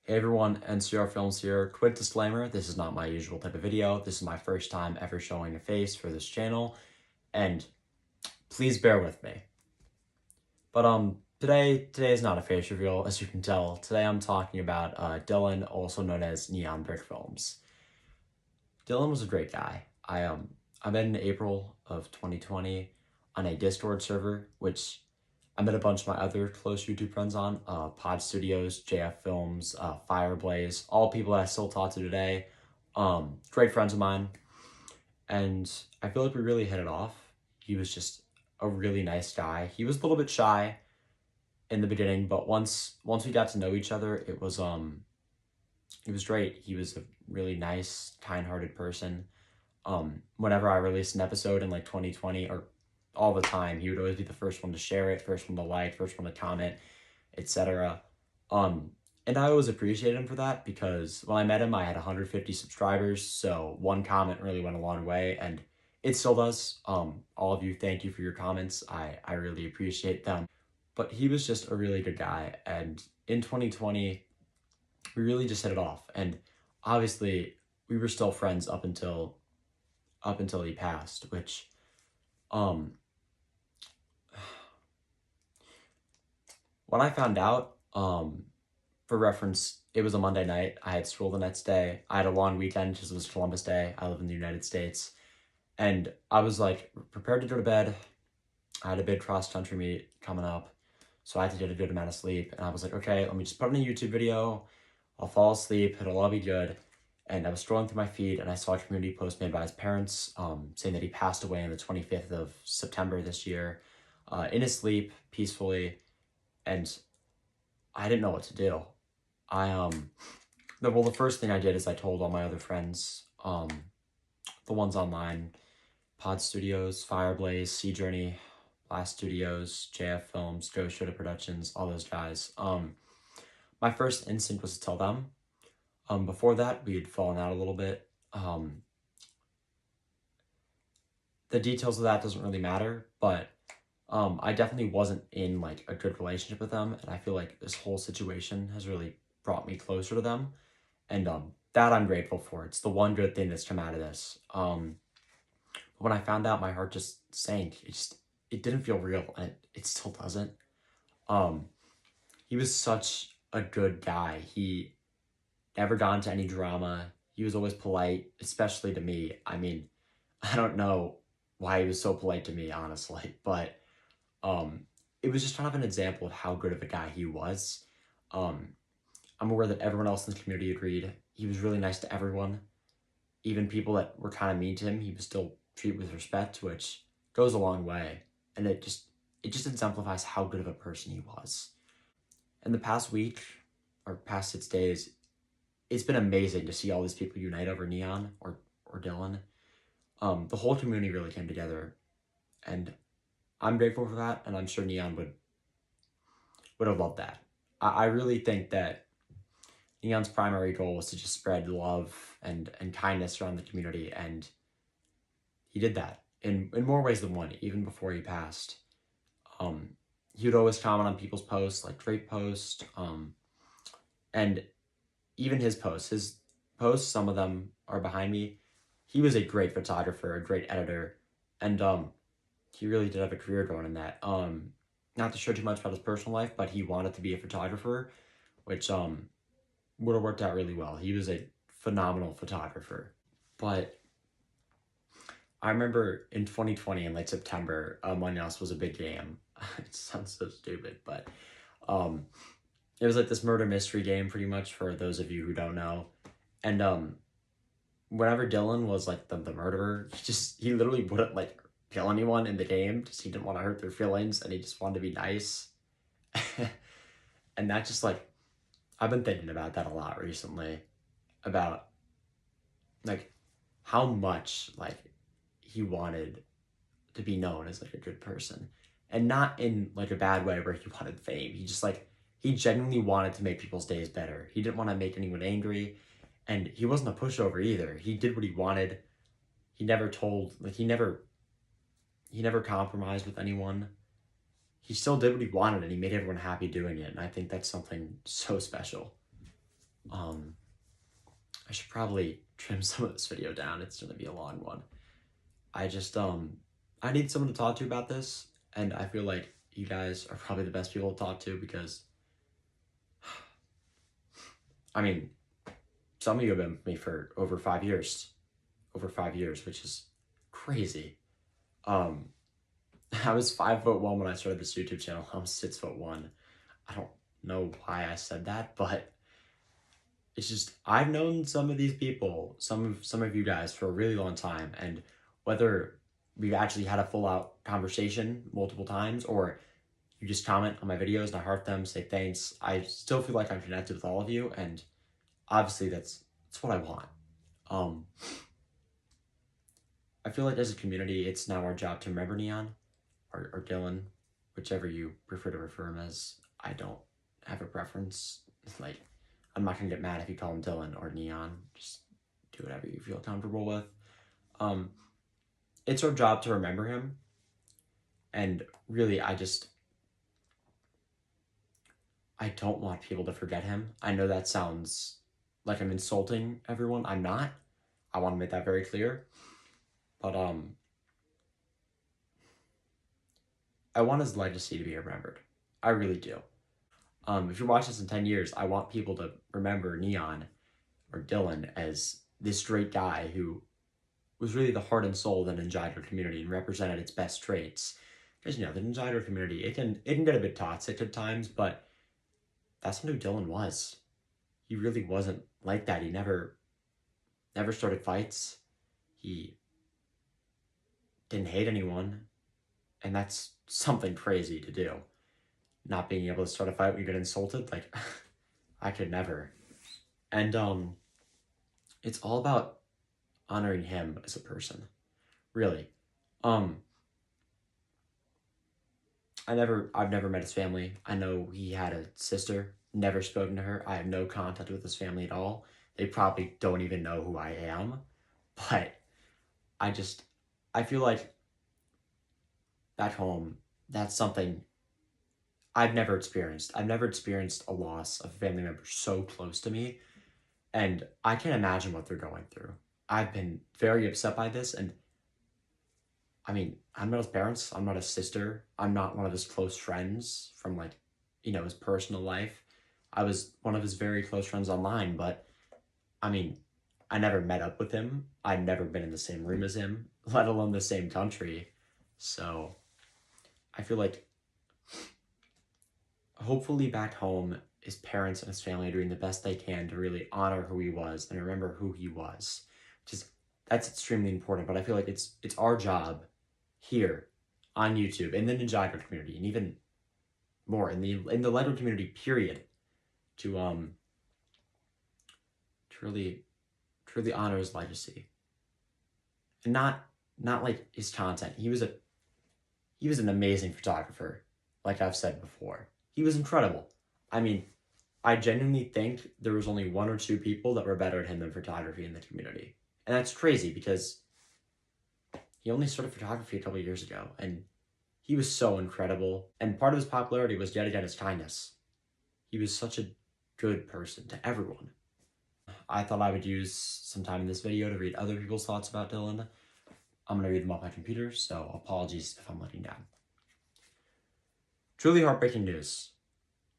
Hey everyone, NCR Films here. Quick disclaimer, this is not my usual type of video. This is my first time ever showing a face for this channel, and please bear with me. But today is not a face reveal, as you can tell. Today I'm talking about Dylan, also known as Neon Brick Films. Dylan was a great guy. I met in April of 2020 on a Discord server, which I met a bunch of my other close YouTube friends on, Pod Studios, JF Films, Fireblaze, all people that I still talk to today. Great friends of mine. And I feel like we really hit it off. He was just a really nice guy. He was a little bit shy in the beginning, but once we got to know each other, it was great. He was a really nice, kind-hearted person. Whenever I released an episode in like 2020 or all the time, he would always be the first one to share it, first one to like, first one to comment, etc. And I always appreciated him for that because when I met him, I had 150 subscribers, so one comment really went a long way, and it still does. All of you, thank you for your comments. I really appreciate them. But he was just a really good guy, and in 2020, we really just hit it off. And obviously, we were still friends up until he passed, which when I found out, for reference, it was a Monday night. I had school the next day. I had a long weekend because it was Columbus Day. I live in the United States. And I was like prepared to go to bed. I had a big cross country meet coming up, so I had to get a good amount of sleep. And I was like, okay, let me just put on a YouTube video. I'll fall asleep. It'll all be good. And I was scrolling through my feed and I saw a community post made by his parents saying that he passed away on the 25th of September this year in his sleep, peacefully. And I didn't know what to do. The first thing I did is I told all my other friends, the ones online, Pod Studios, Fireblaze, Sea Journey, Blast Studios, JF Films, Ghost Shooter Productions, all those guys. My first instinct was to tell them. Before that, we had fallen out a little bit. The details of that doesn't really matter, but I definitely wasn't in like a good relationship with them, and I feel like this whole situation has really brought me closer to them, and that I'm grateful for. It's the one good thing that's come out of this. But when I found out, my heart just sank. It didn't feel real, and it still doesn't. He was such a good guy. He never got into any drama. He was always polite, especially to me. I mean, I don't know why he was so polite to me, honestly, but it was just kind of an example of how good of a guy he was. I'm aware that everyone else in the community agreed. He was really nice to everyone. Even people that were kind of mean to him, he would still treat with respect, which goes a long way. And it just exemplifies how good of a person he was. In the past week, or past 6 days, it's been amazing to see all these people unite over Neon or Dylan. The whole community really came together, and I'm grateful for that, and I'm sure Neon would have loved that. I really think that Neon's primary goal was to just spread love and kindness around the community, and he did that in more ways than one, even before he passed. He would always comment on people's posts, like Drake posts, and even his posts, some of them are behind me. He was a great photographer, a great editor, and he really did have a career going in that. Not to share too much about his personal life, but he wanted to be a photographer, which would have worked out really well. He was a phenomenal photographer. But I remember in 2020, in late September, Among Us was a big game. It sounds so stupid, but it was like this murder mystery game, pretty much, for those of you who don't know. And whenever Dylan was like the murderer, he literally wouldn't like kill anyone in the game, just he didn't want to hurt their feelings, and he just wanted to be nice. And that just like, I've been thinking about that a lot recently, about like how much like he wanted to be known as like a good person, and not in like a bad way where he wanted fame. He genuinely wanted to make people's days better. He didn't want to make anyone angry, and he wasn't a pushover either. He did what he wanted. He never compromised with anyone. He still did what he wanted, and he made everyone happy doing it, and I think that's something so special. Um, I should probably trim some of this video down. It's gonna be a long one. I just I need someone to talk to about this, and I feel like you guys are probably the best people to talk to because I mean, some of you have been with me for over 5 years. Over 5 years, which is crazy. Um I was 5'1" when I started this YouTube channel. I'm 6'1". I don't know why I said that, but it's just I've known some of these people, some of you guys for a really long time, and whether we've actually had a full out conversation multiple times or you just comment on my videos and I heart them, say thanks, I still feel like I'm connected with all of you, and obviously that's what I want. I feel like as a community, it's now our job to remember Neon or Dylan, whichever you prefer to refer him as. I don't have a preference. Like, I'm not gonna get mad if you call him Dylan or Neon. Just do whatever you feel comfortable with. It's our job to remember him. And really, I don't want people to forget him. I know that sounds like I'm insulting everyone. I'm not. I want to make that very clear. But I want his legacy to be remembered. I really do. If you're watching this in 10 years, I want people to remember Neon or Dylan as this great guy who was really the heart and soul of the Ninja Idol community and represented its best traits. Because, the Ninja Idol community, it can get a bit toxic at times, but that's not who Dylan was. He really wasn't like that. He never started fights. He didn't hate anyone. And that's something crazy to do. Not being able to start a fight when you get insulted, like, I could never. And it's all about honoring him as a person, really. I've never met his family. I know he had a sister, never spoken to her. I have no contact with his family at all. They probably don't even know who I am, but I feel like back home, that's something I've never experienced. I've never experienced a loss of a family member so close to me, and I can't imagine what they're going through. I've been very upset by this, and I mean, I'm not his parents, I'm not his sister, I'm not one of his close friends from, like, his personal life. I was one of his very close friends online, but I mean, I never met up with him. I've never been in the same room as him, let alone the same country. So I feel like hopefully back home, his parents and his family are doing the best they can to really honor who he was and remember who he was. That's extremely important, but I feel like it's our job here on YouTube, in the Ninja Idol community, and even more in the Lego community, period, to truly honor his legacy. And not like his content. He was an amazing photographer, like I've said before. He was incredible. I mean, I genuinely think there was only one or two people that were better at him than photography in the community. And that's crazy because he only started photography a couple of years ago, and he was so incredible. And part of his popularity was yet again his kindness. He was such a good person to everyone. I thought I would use some time in this video to read other people's thoughts about Dylan. I'm going to read them off my computer, so apologies if I'm letting down. Truly heartbreaking news.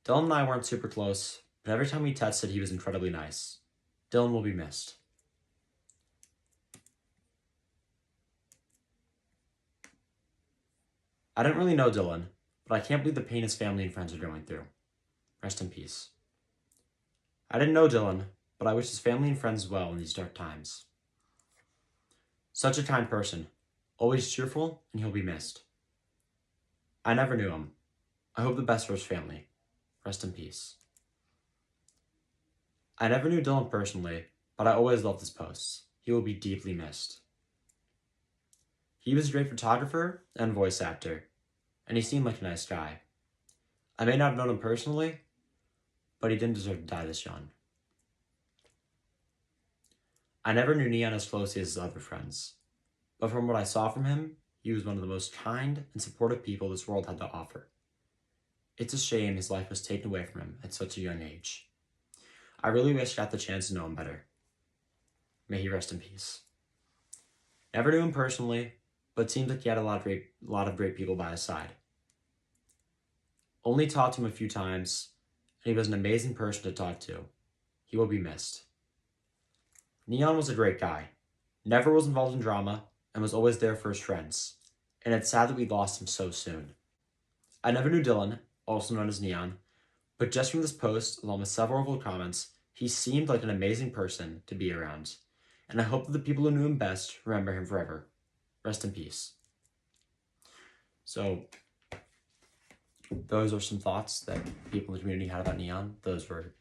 Dylan and I weren't super close, but every time we texted, he was incredibly nice. Dylan will be missed. I didn't really know Dylan, but I can't believe the pain his family and friends are going through. Rest in peace. I didn't know Dylan, but I wish his family and friends well in these dark times. Such a kind person, always cheerful, and he'll be missed. I never knew him. I hope the best for his family. Rest in peace. I never knew Dylan personally, but I always loved his posts. He will be deeply missed. He was a great photographer and voice actor, and he seemed like a nice guy. I may not have known him personally, but he didn't deserve to die this young. I never knew Neon as closely as his other friends, but from what I saw from him, he was one of the most kind and supportive people this world had to offer. It's a shame his life was taken away from him at such a young age. I really wish I got the chance to know him better. May he rest in peace. Never knew him personally, but seemed like he had a lot of great people by his side. Only talked to him a few times, and he was an amazing person to talk to. He will be missed. Neon was a great guy. Never was involved in drama, and was always there for his friends. And it's sad that we lost him so soon. I never knew Dylan, also known as Neon, but just from this post, along with several of the comments, he seemed like an amazing person to be around. And I hope that the people who knew him best remember him forever. Rest in peace. So, those are some thoughts that people in the community had about Neon. Those were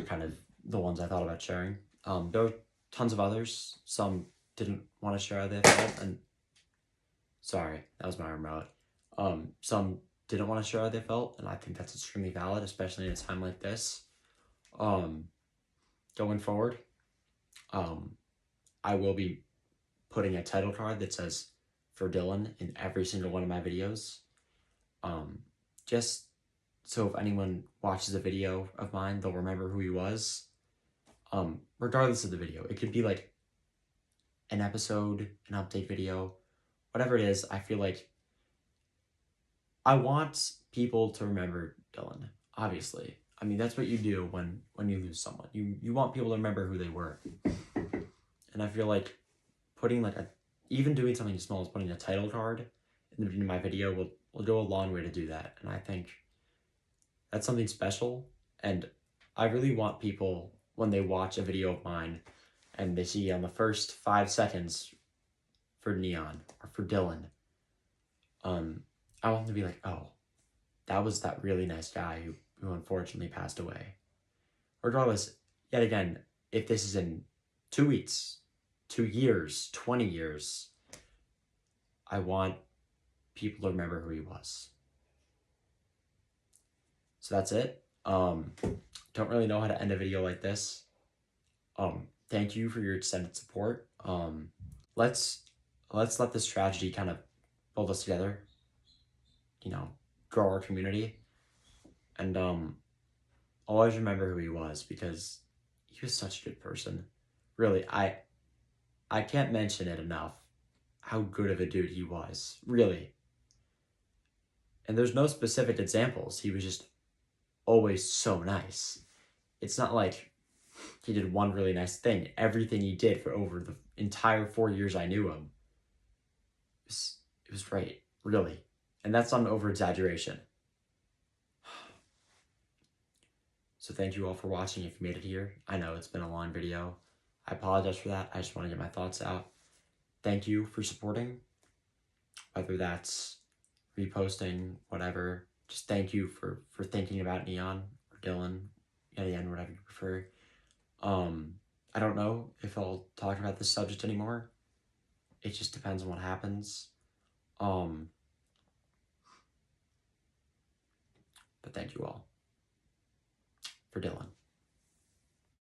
kind of the ones I thought about sharing. There were tons of others. Some didn't want to share how they felt, and sorry, that was my remote. Some didn't want to share how they felt, and I think that's extremely valid, especially in a time like this. Going forward, I will be putting a title card that says "For Dylan" in every single one of my videos. Just so if anyone watches a video of mine, they'll remember who he was. Regardless of the video, it could be like an episode, an update video, whatever it is. I feel like I want people to remember Dylan, obviously. I mean, that's what you do when you lose someone. You want people to remember who they were. And I feel like putting even doing something as small as putting a title card in the beginning of my video will go a long way to do that. And I think that's something special. And I really want people, when they watch a video of mine and they see on the first 5 seconds for Neon or for Dylan, I want them to be like, oh, that was that really nice guy who unfortunately passed away. Regardless, yet again, if this is in 2 weeks, 2 years, 20 years, I want people to remember who he was. So that's it. Don't really know how to end a video like this. Thank you for your extended support. Let's let this tragedy kind of build us together, grow our community, and always remember who he was, because he was such a good person. Really, I can't mention it enough how good of a dude he was, really. And there's no specific examples. He was just always so nice. It's not like he did one really nice thing. Everything he did for over the entire 4 years I knew him, it was great, really. And that's not an over-exaggeration. So thank you all for watching if you made it here. I know it's been a long video. I apologize for that. I just want to get my thoughts out. Thank you for supporting, whether that's reposting, whatever. Just thank you for thinking about Neon or Dylan, yet again, whatever you prefer. I don't know if I'll talk about this subject anymore. It just depends on what happens. But thank you all for Dylan.